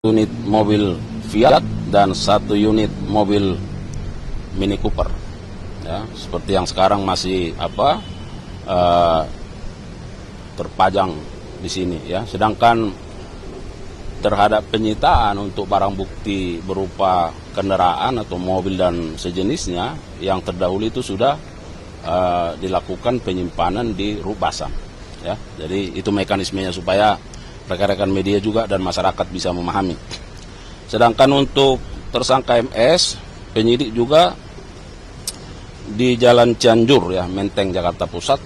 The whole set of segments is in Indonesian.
unit mobil Fiat dan 1 unit mobil Mini Cooper. Ya, seperti yang sekarang masih terpajang di sini ya. Sedangkan terhadap penyitaan untuk barang bukti berupa kendaraan atau mobil dan sejenisnya yang terdahulu itu sudah dilakukan penyimpanan di Rubasan ya. Jadi itu mekanismenya supaya rekan-rekan media juga dan masyarakat bisa memahami. Sedangkan untuk tersangka MS, penyidik juga di Jalan Cianjur ya, Menteng Jakarta Pusat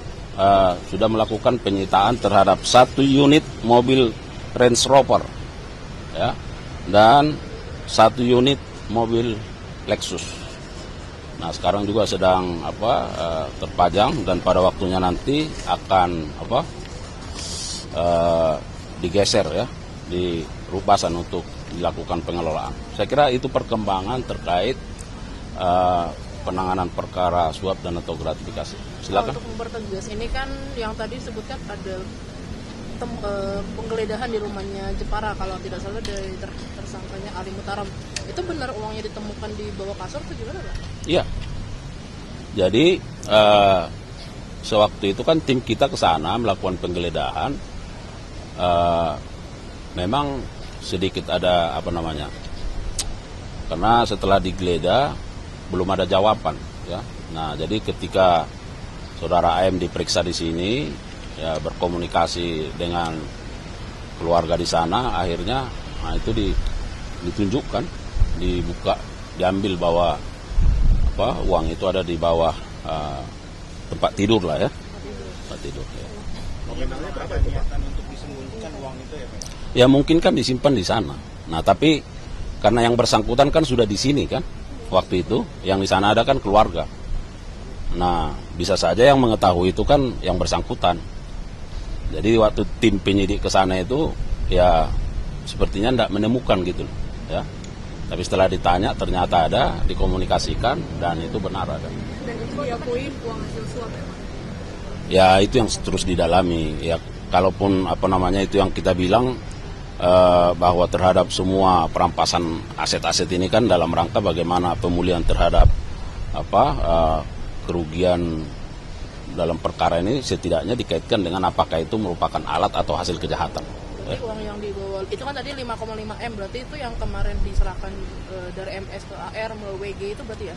sudah melakukan penyitaan terhadap 1 unit mobil Range Rover ya, dan 1 unit mobil Lexus. Nah, sekarang juga sedang terpajang dan pada waktunya nanti akan digeser ya di Rubasan untuk dilakukan pengelolaan. Saya kira itu perkembangan terkait penanganan perkara suap dan atau gratifikasi. Silakan. Untuk mempertegas, ini kan yang tadi disebutkan ada penggeledahan di rumahnya Jepara kalau tidak salah dari tersangkanya Ali Muhtaram. Itu benar uangnya ditemukan di bawah kasur atau gimana Pak? Iya. Jadi sewaktu itu kan tim kita ke sana melakukan penggeledahan. Memang sedikit ada karena setelah digeledah belum ada jawaban ya. Nah, jadi ketika saudara AM diperiksa di sini ya, berkomunikasi dengan keluarga di sana, akhirnya itu ditunjukkan, dibuka, diambil bahwa uang itu ada di bawah tempat tidur lah ya. Tempat tidur ya. Nominalnya berapa itu Pak? Untuk disembunyikan uang itu ya Pak? Ya mungkin kan disimpan di sana. Nah, tapi karena yang bersangkutan kan sudah di sini kan waktu itu, yang di sana ada kan keluarga. Nah, bisa saja yang mengetahui itu kan yang bersangkutan. Jadi waktu tim penyidik ke sana itu ya sepertinya tidak menemukan gitu ya. Tapi setelah ditanya ternyata ada, dikomunikasikan dan itu benar ada. Dan itu diakui uang hasil suap ya Pak? Ya itu yang terus didalami ya. Kalaupun itu yang kita bilang bahwa terhadap semua perampasan aset-aset ini kan dalam rangka bagaimana pemulihan terhadap kerugian dalam perkara ini setidaknya dikaitkan dengan apakah itu merupakan alat atau hasil kejahatan. Jadi uang yang dibawa itu kan tadi 5,5 M, berarti itu yang kemarin diserahkan dari MS ke AR melalui WG itu berarti ya?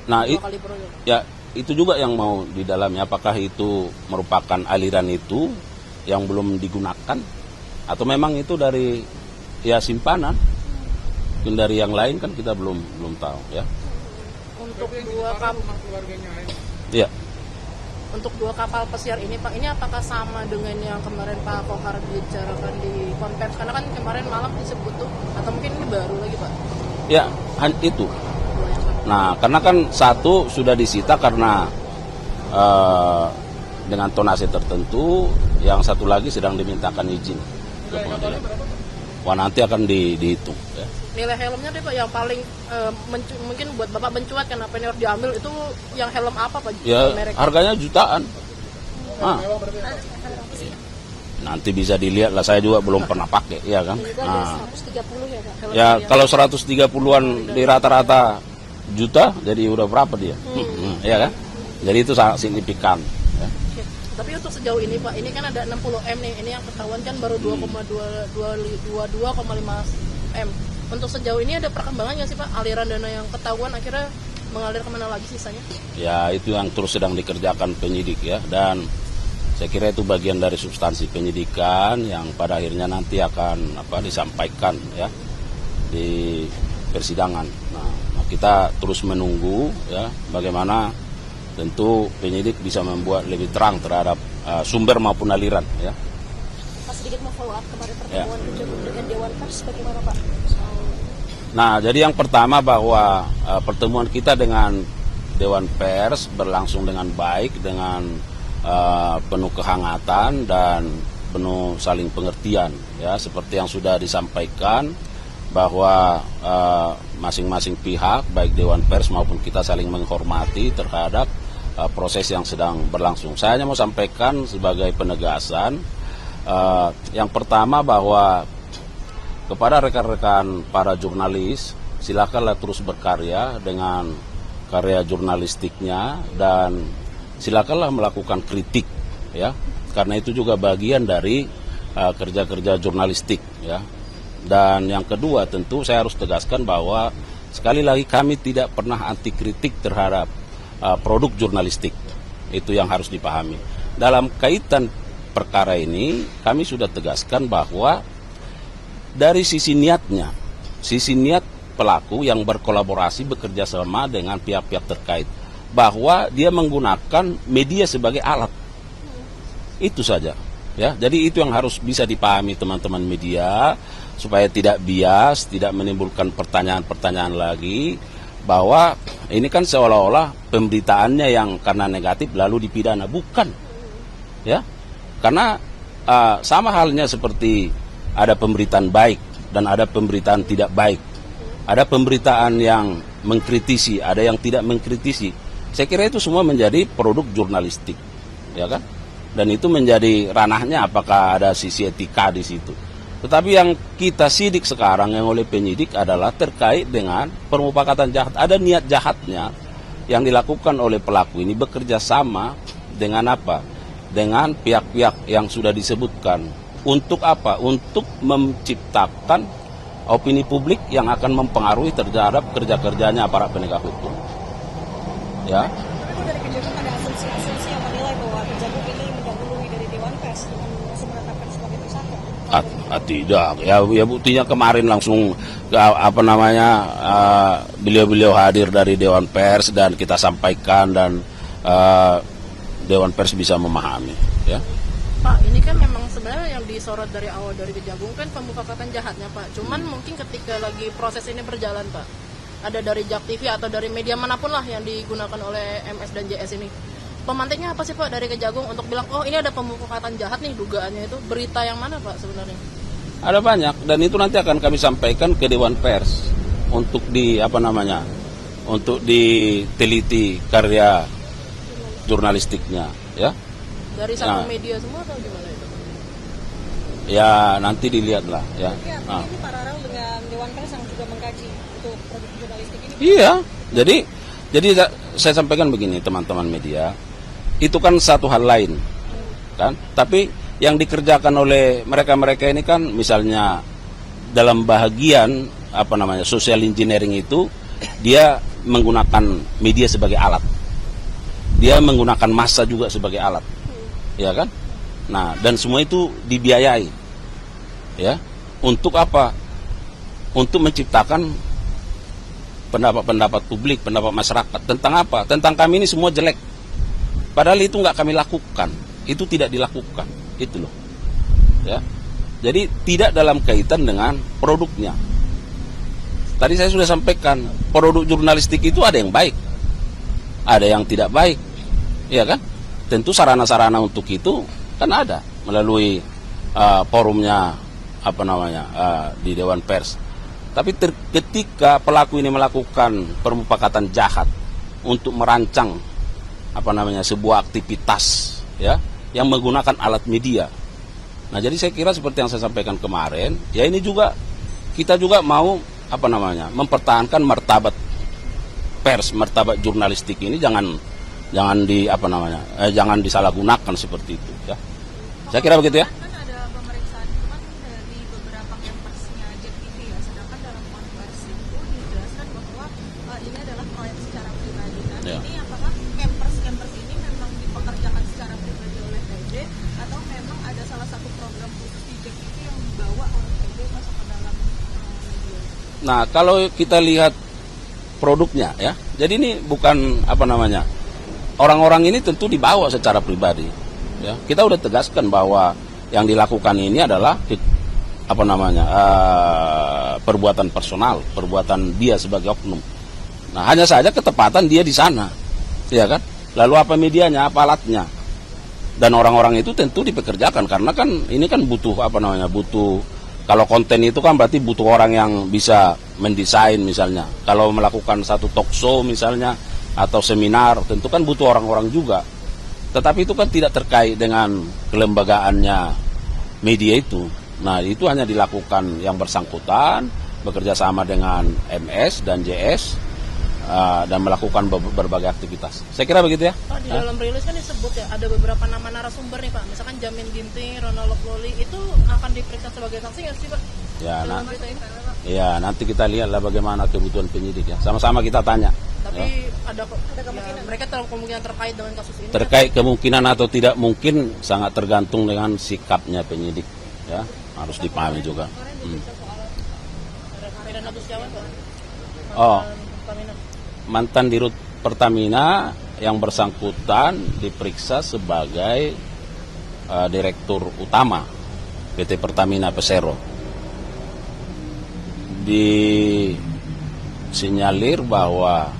Nah, 2 kali proyek. Ya itu juga yang mau didalami, apakah itu merupakan aliran itu yang belum digunakan atau memang itu dari simpanan. Mungkin dari yang lain kan kita belum tahu ya. Untuk 2 kapal Iya. Untuk 2 kapal pesiar ini Pak, ini apakah sama dengan yang kemarin Pak Kohar bicarakan di konferensi? Karena kan kemarin malam disebut tuh, atau mungkin ini baru lagi Pak? Ya, itu. Nah, karena kan 1 sudah disita karena dengan tonase tertentu, yang 1 lagi sedang dimintakan izin. Wah, nanti akan dihitung. Ya. Nilai helmnya deh Pak yang paling mungkin buat Bapak mencuat kenapa ini harus diambil, itu yang helm apa Pak? Ya, Merek. harganya jutaan. Nanti bisa dilihat lah, saya juga belum pernah pakai, ya kan. Nah, 130 ya Pak? ya kalau 130-an di rata-rata juta, jadi udah berapa dia? Ya kan? Jadi itu sangat signifikan. Ya. Tapi untuk sejauh ini Pak, ini kan ada 60 M nih, ini yang ketahuan kan baru 2,5 M. Untuk sejauh ini ada perkembangan nggak sih Pak? Aliran dana yang ketahuan akhirnya mengalir kemana lagi sisanya? Ya itu yang terus sedang dikerjakan penyidik ya, dan saya kira itu bagian dari substansi penyidikan yang pada akhirnya nanti akan disampaikan ya di persidangan. Nah, kita terus menunggu ya bagaimana tentu penyidik bisa membuat lebih terang terhadap sumber maupun aliran ya. Pak, sedikit mau follow up kemarin pertemuan dengan Dewan Pers bagaimana Pak? Nah, jadi yang pertama bahwa pertemuan kita dengan Dewan Pers berlangsung dengan baik, dengan penuh kehangatan dan penuh saling pengertian ya, seperti yang sudah disampaikan bahwa masing-masing pihak baik Dewan Pers maupun kita saling menghormati terhadap proses yang sedang berlangsung. Saya hanya mau sampaikan sebagai penegasan, yang pertama bahwa kepada rekan-rekan para jurnalis, silakanlah terus berkarya dengan karya jurnalistiknya dan silakanlah melakukan kritik, ya, karena itu juga bagian dari kerja-kerja jurnalistik, ya. Dan yang kedua tentu saya harus tegaskan bahwa sekali lagi kami tidak pernah anti kritik terhadap produk jurnalistik, itu yang harus dipahami. Dalam kaitan perkara ini kami sudah tegaskan bahwa dari sisi niatnya, sisi niat pelaku yang berkolaborasi bekerja sama dengan pihak-pihak terkait, bahwa dia menggunakan media sebagai alat. Itu saja, ya. Jadi itu yang harus bisa dipahami teman-teman media supaya tidak bias, tidak menimbulkan pertanyaan-pertanyaan lagi bahwa ini kan seolah-olah pemberitaannya yang karena negatif lalu dipidana, bukan. Ya. Karena sama halnya seperti ada pemberitaan baik dan ada pemberitaan tidak baik. Ada pemberitaan yang mengkritisi, ada yang tidak mengkritisi. Saya kira itu semua menjadi produk jurnalistik, ya kan? Dan itu menjadi ranahnya apakah ada sisi etika di situ. Tetapi yang kita sidik sekarang yang oleh penyidik adalah terkait dengan permufakatan jahat. Ada niat jahatnya yang dilakukan oleh pelaku ini bekerja sama dengan apa? Dengan pihak-pihak yang sudah disebutkan. Untuk apa? Untuk menciptakan opini publik yang akan mempengaruhi terhadap kerja-kerjanya aparat penegak hukum. Ya. Tapi dari Kejagung ada asumsi-asumsi yang menilai bahwa Kejagung ini mendahului dari Dewan Pers dengan langsung menetapkan sebagai tersangka. Tidak, ya buktinya kemarin langsung beliau-beliau hadir dari Dewan Pers dan kita sampaikan dan Dewan Pers bisa memahami, ya. Pak, ini kan memang sebenarnya yang disorot dari awal dari Kejagung kan pemufakatan jahatnya, Pak. Cuman mungkin ketika lagi proses ini berjalan, Pak, ada dari JAK TV atau dari media manapun lah yang digunakan oleh MS dan JS ini. Pemantiknya apa sih, Pak, dari Kejagung untuk bilang, oh ini ada pemufakatan jahat nih dugaannya itu. Berita yang mana, Pak, sebenarnya? Ada banyak dan itu nanti akan kami sampaikan ke Dewan Pers untuk untuk diteliti karya jurnalistiknya, ya. Dari satu media semua atau gimana itu? Ya nanti dilihatlah, ya. Tapi artinya ini paralel dengan Dewan Pers yang juga mengkaji untuk produk jurnalistik ini. Iya, jadi saya sampaikan begini teman-teman media, itu kan satu hal lain, kan? Tapi yang dikerjakan oleh mereka-mereka ini kan misalnya dalam bahagian social engineering itu dia menggunakan media sebagai alat, dia menggunakan massa juga sebagai alat, ya kan? Nah, dan semua itu dibiayai, ya, untuk apa? Untuk menciptakan pendapat-pendapat publik, pendapat masyarakat tentang apa? Tentang kami ini semua jelek. Padahal itu nggak kami lakukan, itu tidak dilakukan, itu loh, ya. Jadi tidak dalam kaitan dengan produknya. Tadi saya sudah sampaikan, produk jurnalistik itu ada yang baik, ada yang tidak baik, ya kan? Tentu sarana-sarana untuk itu kan ada melalui forumnya di Dewan Pers. Tapi ketika pelaku ini melakukan permufakatan jahat untuk merancang sebuah aktivitas, ya, yang menggunakan alat media. Nah, jadi saya kira seperti yang saya sampaikan kemarin, ya ini juga kita juga mau mempertahankan martabat pers, martabat jurnalistik ini jangan disalahgunakan seperti itu, ya. Saya kira begitu, ya. Kan ada pemeriksaan cuman dari beberapa campersnya JAK TV ya, sedangkan dalam konversi itu dijelaskan bahwa ini adalah proyek secara pribadi. Nah, Ya. ini apakah campers ini memang dipekerjakan secara pribadi oleh TJ atau memang ada salah satu program khusus di JAK TV yang dibawa oleh TJ masuk ke dalam media? Nah, kalau kita lihat produknya, ya, jadi ini bukan orang-orang ini tentu dibawa secara pribadi, ya. Kita udah tegaskan bahwa yang dilakukan ini adalah perbuatan personal, perbuatan dia sebagai oknum. Nah, hanya saja ketepatan dia di sana, ya kan. Lalu apa medianya, apa alatnya, dan orang-orang itu tentu dipekerjakan karena kan ini kan butuh butuh. Kalau konten itu kan berarti butuh orang yang bisa mendesain misalnya. Kalau melakukan satu talk show misalnya atau seminar, tentu kan butuh orang-orang juga. Tetapi itu kan tidak terkait dengan kelembagaannya media itu. Nah, itu hanya dilakukan yang bersangkutan bekerja sama dengan MS dan JS dan melakukan berbagai aktivitas. Saya kira begitu ya. Pak, di dalam rilis kan disebut ya ada beberapa nama narasumber nih Pak. Misalkan Jamin Ginting, Ronald Loli itu akan diperiksa sebagai saksi nggak sih Pak? Ya, Dalam berita ini? nanti kita lihatlah bagaimana kebutuhan penyidik ya. Sama-sama kita tanya. Tapi ada kemungkinan mereka kemungkinan terkait dengan kasus ini. Terkait kemungkinan atau tidak mungkin sangat tergantung dengan sikapnya penyidik ya, harus dipahami juga. Rena Gustiawan Pak. Oh, Pertamina. mantan dirut Pertamina yang bersangkutan diperiksa sebagai direktur utama PT Pertamina Persero. Disinyalir bahwa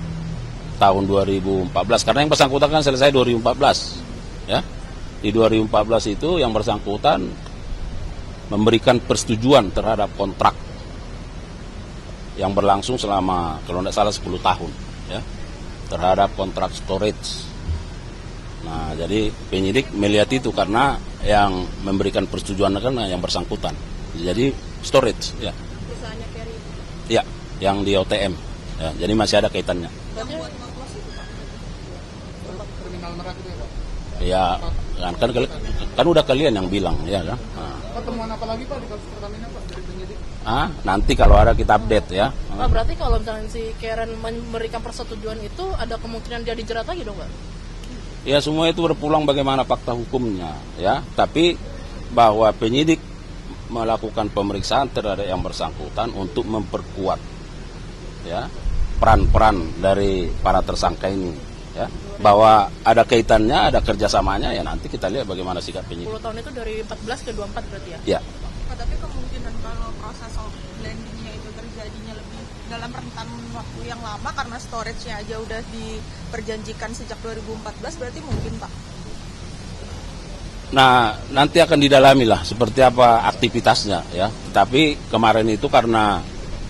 tahun 2014, karena yang bersangkutan kan selesai 2014 ya. Di 2014 itu yang bersangkutan memberikan persetujuan terhadap kontrak yang berlangsung selama kalau tidak salah 10 tahun ya, terhadap kontrak storage. Nah, jadi penyidik melihat itu karena yang memberikan persetujuan kan yang bersangkutan. Jadi storage ya. Perusahaannya Ferry. Ya, yang di OTM. Ya, jadi masih ada kaitannya. Yang buat ngoplos itu Pak. Kriminal Merak itu ya Pak? Ya, kan udah kalian yang bilang ya kan. Nah. Pertemuan apa lagi Pak di kasus Pertamina Pak dari penyidik? Nanti kalau ada kita update ya. Pak, berarti kalau misalnya si Karen memberikan persetujuan itu ada kemungkinan dia dijerat lagi dong Pak? Ya, semua itu berpulang bagaimana fakta hukumnya ya. Tapi bahwa penyidik melakukan pemeriksaan terhadap yang bersangkutan untuk memperkuat ya peran-peran dari para tersangka ini ya, bahwa ada kaitannya, ada kerjasamanya ya, nanti kita lihat bagaimana sikap penyidik. 10 tahun itu dari 14 ke 24 berarti ya? Ya. Pak, tapi kemungkinan kalau proses of blendingnya itu terjadinya lebih dalam rentan waktu yang lama karena storage-nya aja udah diperjanjikan sejak 2014, berarti mungkin Pak? Nah, nanti akan didalami lah seperti apa aktivitasnya ya. Tapi kemarin itu karena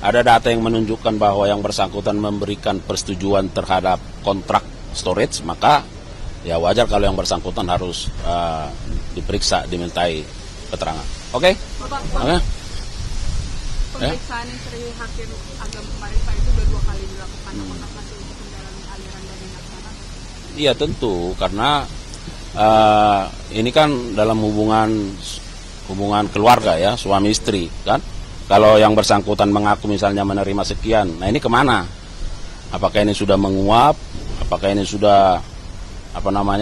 ada data yang menunjukkan bahwa yang bersangkutan memberikan persetujuan terhadap kontrak storage, maka ya wajar kalau yang bersangkutan harus diperiksa, dimintai keterangan. Oke? Oke? Pemeriksaan yang Sri Hakim Agam kemarin Pak itu udah 2 kali dilakukan, apakah masih untuk mendalami aliran dana yang sana? Iya tentu, karena ini kan dalam hubungan keluarga ya, suami istri kan. Kalau yang bersangkutan mengaku misalnya menerima sekian, nah ini kemana? Apakah ini sudah menguap? Apakah ini sudah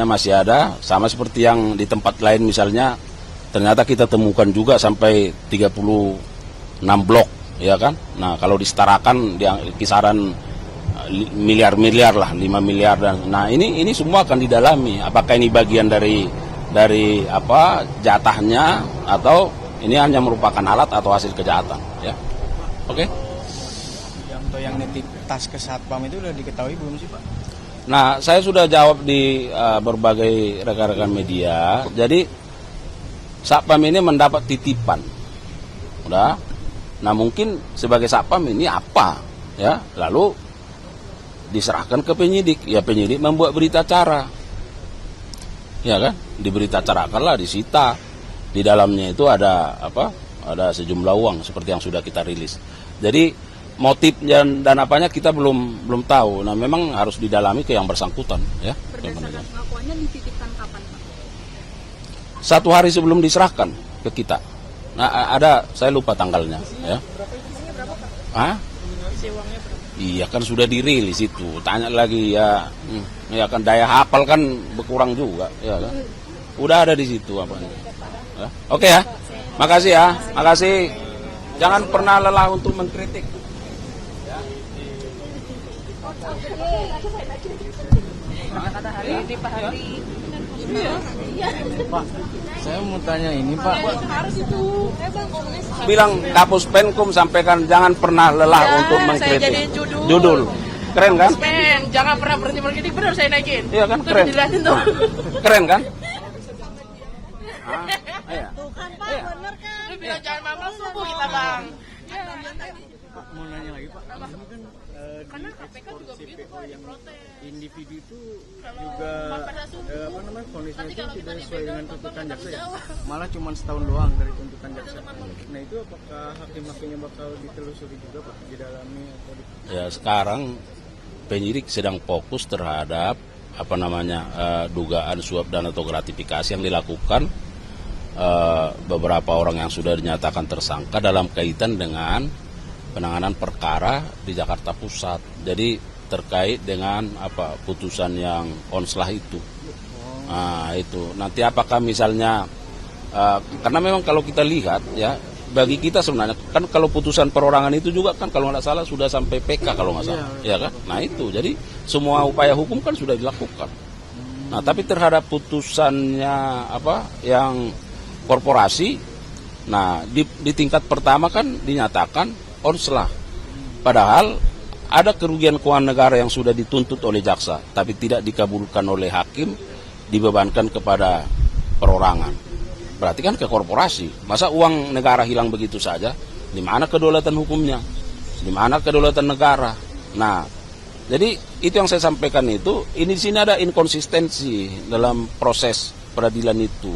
masih ada? Sama seperti yang di tempat lain misalnya, ternyata kita temukan juga sampai 36 blok, ya kan? Nah kalau disetarakan di kisaran miliar-miliar lah, 5 miliar dan nah ini semua akan didalami. Apakah ini bagian dari jatahnya atau ini hanya merupakan alat atau hasil kejahatan, ya? Oke? Yang nitip tas ke satpam itu udah diketahui belum sih Pak? Nah, saya sudah jawab di berbagai rekan-rekan media. Jadi satpam ini mendapat titipan, udah. Nah, mungkin sebagai satpam ini apa, ya? Lalu diserahkan ke penyidik. Ya, penyidik membuat berita acara, ya kan? Di berita acara akanlah disita. Di dalamnya itu ada ada sejumlah uang seperti yang sudah kita rilis. Jadi motif dan apanya kita belum tahu. Nah, memang harus didalami ke yang bersangkutan, ya. Berdasarkan pengakuannya dititipkan kapan Pak? 1 hari sebelum diserahkan ke kita. Nah, saya lupa tanggalnya, ya. Isinya berapa Pak? Hah? Isi uangnya berapa? Iya kan sudah dirilis itu. Tanya lagi ya. Ya kan daya hafal kan berkurang juga, ya kan. Udah ada di situ apanya. Ya. Oke ya. Makasih ya. Makasih. Jangan pernah lelah untuk mengkritik. Pak, saya mau tanya ini Pak. Bilang Kapus Penkum sampaikan jangan pernah lelah untuk Saya mengkritik. jadi Judul. Keren kan? Men, jangan pernah berhenti berkritik, benar saya naikin. Iya kan? Itu Keren. dijelasin tuh. Keren kan? Iya. Tuh kan Pak, bener kan? Lu bilang jangan mamal subuh kita Bang. mau nanya lagi Pak, Apa? ini kan Karena di KPK ekspor juga begitu CPO Pak, yang diprotes. individu itu Kalau juga Bapak Dasung, vonisnya nanti itu kalau kita tidak sesuai dibegal, dengan Bapak tuntutan nggak jaksa ya, jawab. malah cuma setahun doang dari tuntutan jaksa. teman-teman. Nah itu apakah hakim-hakimnya bakal ditelusuri juga Pak, didalami atau di... Ya sekarang penyidik sedang fokus terhadap dugaan suap dan atau gratifikasi yang dilakukan beberapa orang yang sudah dinyatakan tersangka dalam kaitan dengan penanganan perkara di Jakarta Pusat. Jadi terkait dengan putusan yang onslah itu. Nah, itu. Nanti apakah misalnya karena memang kalau kita lihat ya bagi kita sebenarnya kan kalau putusan perorangan itu juga kan kalau nggak salah sudah sampai PK kalau nggak salah, ya kan? Nah itu. Jadi semua upaya hukum kan sudah dilakukan. Nah, tapi terhadap putusannya yang korporasi, nah di tingkat pertama kan dinyatakan onslah. Padahal ada kerugian keuangan negara yang sudah dituntut oleh jaksa, tapi tidak dikabulkan oleh hakim, dibebankan kepada perorangan. Berarti kan ke korporasi. Masa uang negara hilang begitu saja? Di mana kedaulatan hukumnya? Di mana kedaulatan negara? Nah, jadi itu yang saya sampaikan itu. Ini di sini ada inkonsistensi dalam proses peradilan itu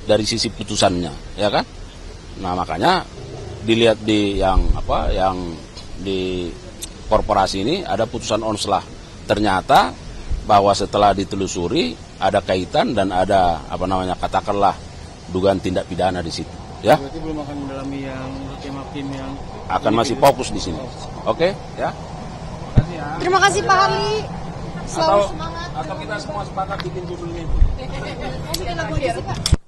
dari sisi putusannya, ya kan? Nah makanya dilihat di yang di korporasi ini ada putusan onslah. Ternyata bahwa setelah ditelusuri ada kaitan dan ada katakanlah dugaan tindak pidana di situ. Ya. Berarti belum akan mendalami yang hakim-hakim yang Akan masih fokus di sini. Oke, ya. Makasih ya. Terima kasih Pak Harli. Selalu semangat. Atau kita semua sepakat bikin judul ini. Oke, lagu aja sih Pak.